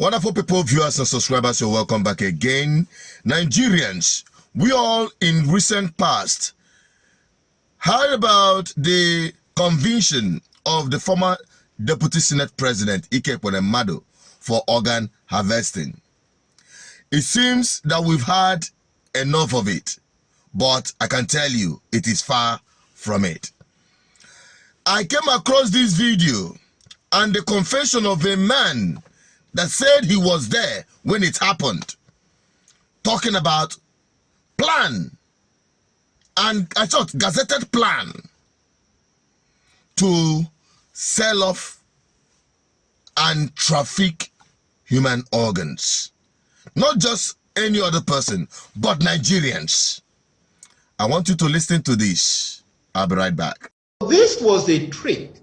Wonderful people, viewers and subscribers, you're welcome back again. Nigerians, we all in recent past heard about the conviction of the former Deputy Senate President Ekweremadu for organ harvesting. It seems that we've had enough of it, but I can tell you it is far from it. I came across this video and the confession of a man that said he was there when it happened, talking about plan, and I thought gazetted plan to sell off and traffic human organs. Not just any other person, but Nigerians. I want you to listen to this. I'll be right back. This was a trick,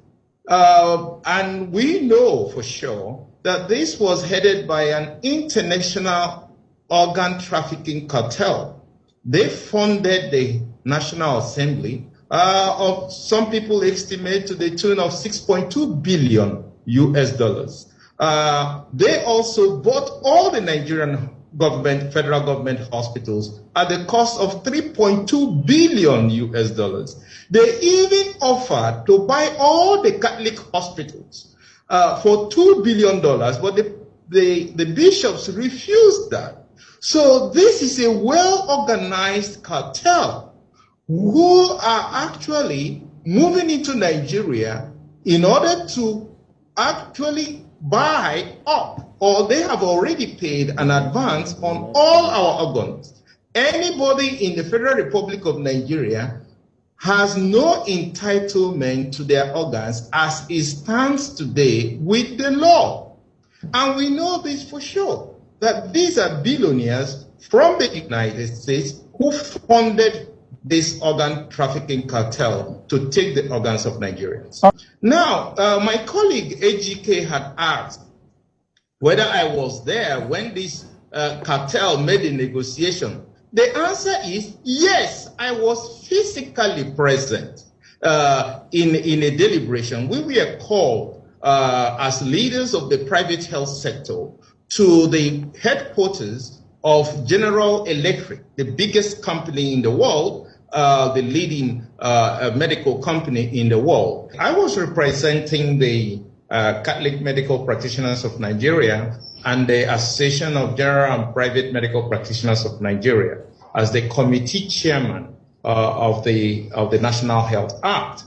and we know for sure that this was headed by an international organ trafficking cartel. They funded the National Assembly, of some people estimate to the tune of 6.2 billion US dollars. They also bought all the Nigerian government, federal government hospitals at the cost of 3.2 billion US dollars. They even offered to buy all the Catholic hospitals for $2 billion, but the bishops refused that. So this is a well-organized cartel who are actually moving into Nigeria in order to actually buy up, or they have already paid an advance on all our organs. Anybody in the Federal Republic of Nigeria has no entitlement to their organs as it stands today with the law. And we know this for sure, that these are billionaires from the United States who funded this organ trafficking cartel to take the organs of Nigerians. Now, my colleague AGK had asked whether I was there when this cartel made a negotiation. The answer is yes, I was physically present in a deliberation. We were called as leaders of the private health sector to the headquarters of General Electric, the biggest company in the world, the leading medical company in the world. I was representing the Catholic Medical Practitioners of Nigeria and the Association of General and Private Medical Practitioners of Nigeria as the committee chairman of the National Health Act.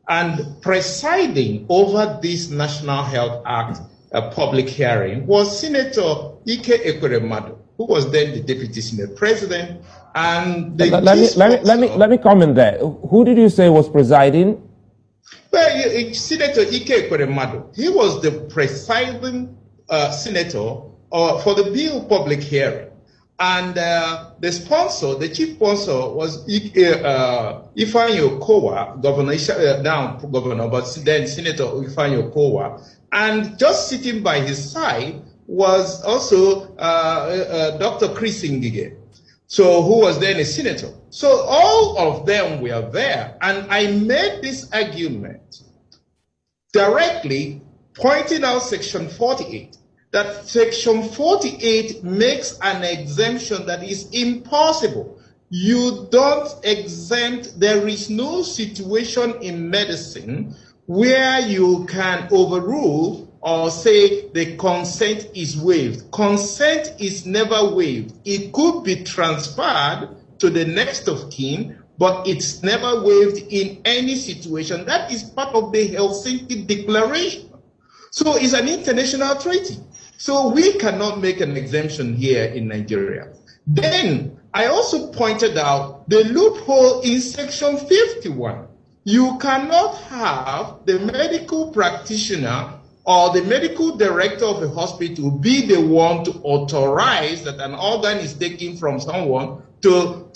And presiding over this National Health Act public hearing was Senator Ekweremadu, who was then the Deputy Senate President. And let me comment there. Who did you say was presiding? Well, Senator Ekweremadu, he was the presiding senator for the bill public hearing. And the sponsor, the chief sponsor, was Ifeanyi Okowa, now governor, but then Senator Ifeanyi Okowa. And just sitting by his side was also Dr. Chris Ngige, so who was then a senator. So all of them were there, and I made this argument directly pointing out Section 48, that Section 48 makes an exemption that is impossible. You don't exempt, there is no situation in medicine where you can overrule or say the consent is waived. Consent is never waived. It could be transferred to the next of kin, but it's never waived in any situation. That is part of the Helsinki Declaration. So it's an international treaty. So we cannot make an exemption here in Nigeria. Then I also pointed out the loophole in Section 51. You cannot have the medical practitioner or the medical director of a hospital be the one to authorize that an organ is taken from someone to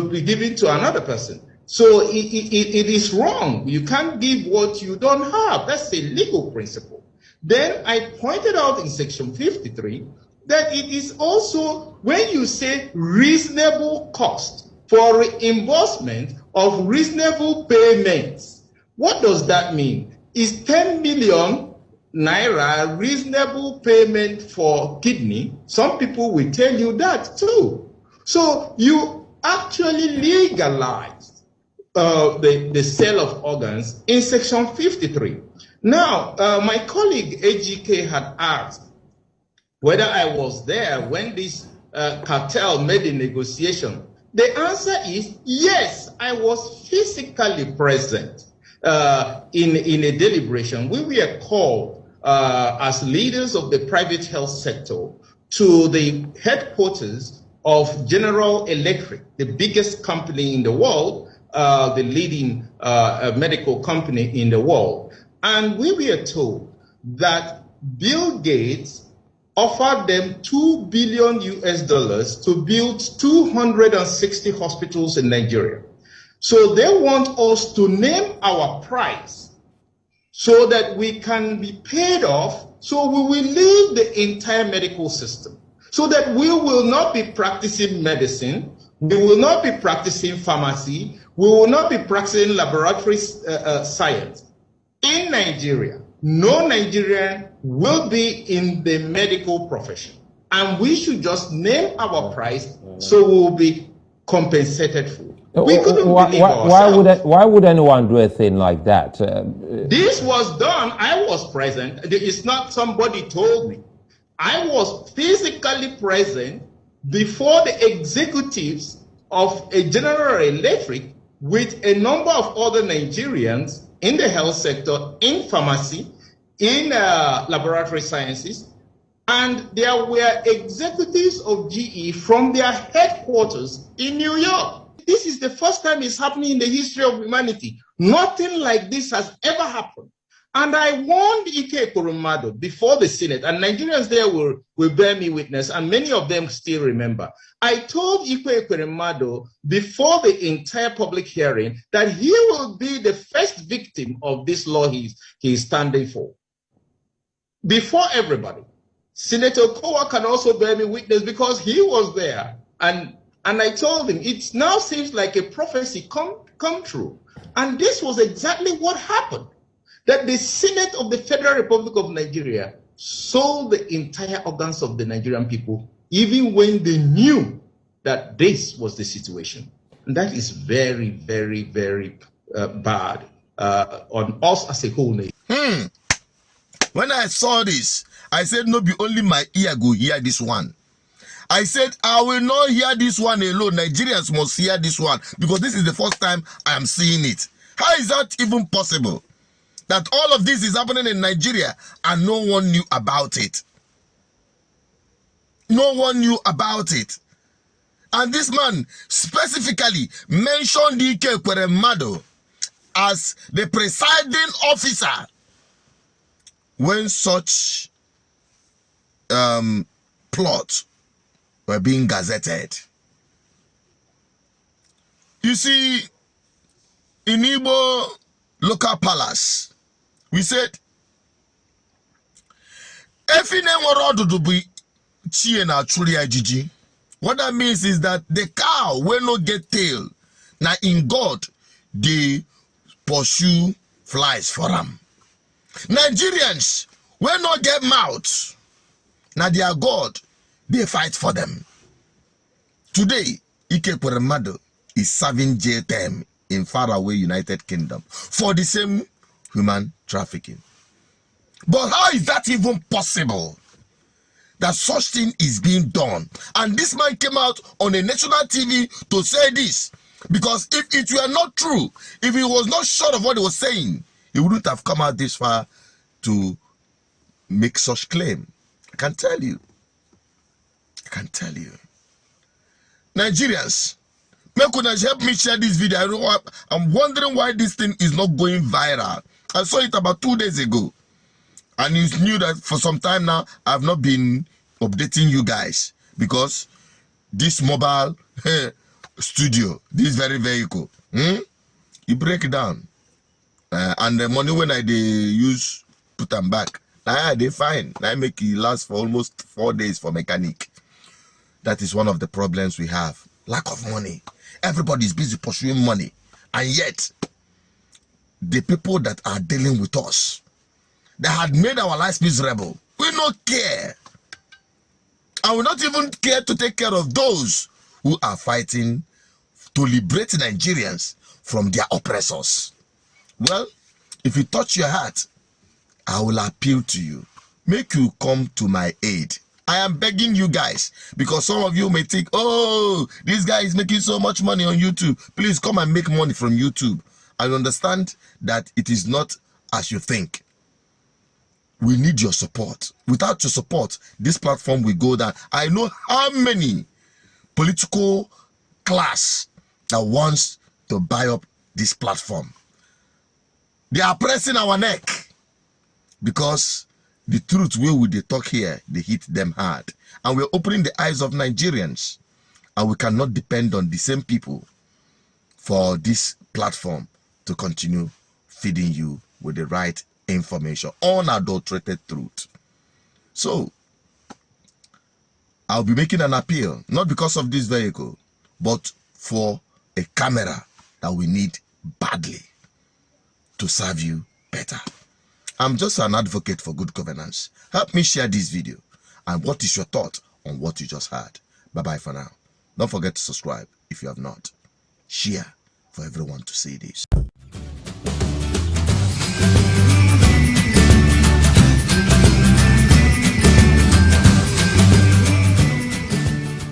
be given to another person. So it is wrong. You can't give what you don't have. That's a legal principle. Then I pointed out in Section 53 that it is also when you say reasonable cost for reimbursement of reasonable payments. What does that mean? Is 10 million naira reasonable payment for kidney, some people will tell you that too. So you actually legalized the sale of organs in Section 53. Now, my colleague AGK had asked whether I was there when this cartel made the negotiation. The answer is yes, I was physically present in a deliberation. We were called as leaders of the private health sector to the headquarters of General Electric, the biggest company in the world, the leading medical company in the world. And we were told that Bill Gates offered them $2 billion to build 260 hospitals in Nigeria. So they want us to name our price so that we can be paid off, so we will leave the entire medical system, so that we will not be practicing medicine, we will not be practicing pharmacy, we will not be practicing laboratory science. In Nigeria, no Nigerian will be in the medical profession. And we should just name our price so we will be compensated for. We couldn't believe ourselves. Why would anyone do a thing like that? This was done. I was present. It's not somebody told me. I was physically present before the executives of a General Electric with a number of other Nigerians in the health sector, in pharmacy, in laboratory sciences, and there were executives of GE from their headquarters in New York. This is the first time it's happening in the history of humanity. Nothing like this has ever happened. And I warned Ekweremadu before the Senate, and Nigerians there will bear me witness, and many of them still remember. I told Ekweremadu before the entire public hearing that he will be the first victim of this law he's standing for. Before everybody. Senator Kowa can also bear me witness because he was there. And I told him, it now seems like a prophecy come true. And this was exactly what happened. That the Senate of the Federal Republic of Nigeria sold the entire organs of the Nigerian people, even when they knew that this was the situation. And that is very, very, very bad on us as a whole nation. When I saw this, I said, no, be only my ear go hear this one. I said, I will not hear this one alone. Nigerians must hear this one because this is the first time I am seeing it. How is that even possible? That all of this is happening in Nigeria and no one knew about it. No one knew about it. And this man specifically mentioned Ekweremadu as the presiding officer when such plots were being gazetted. You see, in Igbo local palace, we said, what that means is that the cow will not get tail. Now in God, they pursue flies for them. Nigerians will not get mouth. Now their God, they fight for them. Today, Ekweremadu is serving jail term in faraway United Kingdom for the same human trafficking. But how is that even possible? That such thing is being done. And this man came out on a national TV to say this. Because if it were not true, if he was not sure of what he was saying, he wouldn't have come out this far to make such claim. I can tell you. I can tell you. Nigerians, help me share this video. I'm wondering why this thing is not going viral. I saw it about 2 days ago. And you knew that for some time now, I've not been updating you guys. Because this mobile studio, this very vehicle, you break it down. And the money when I use, put them back. Now they fine. Now I make it last for almost 4 days for mechanic. That is one of the problems we have. Lack of money. Everybody is busy pursuing money. And yet, the people that are dealing with us, that had made our lives miserable. We don't care. And we not even care to take care of those who are fighting to liberate Nigerians from their oppressors. Well, if you touch your heart, I will appeal to you. Make you come to my aid. I am begging you guys, because some of you may think, oh, this guy is making so much money on YouTube. Please come and make money from YouTube. I understand that it is not as you think. We need your support. Without your support, this platform will go down. I know how many political class that wants to buy up this platform. They are pressing our neck because the truth where we talk here, they hit them hard. And we're opening the eyes of Nigerians, and we cannot depend on the same people for this platform to continue feeding you with the right information, unadulterated truth. So I'll be making an appeal, not because of this vehicle, but for a camera that we need badly to serve you better. I'm just an advocate for good governance. Help me share this video. And what is your thought on what you just heard? Bye-bye for now. Don't forget to subscribe if you have not. Share for everyone to see this.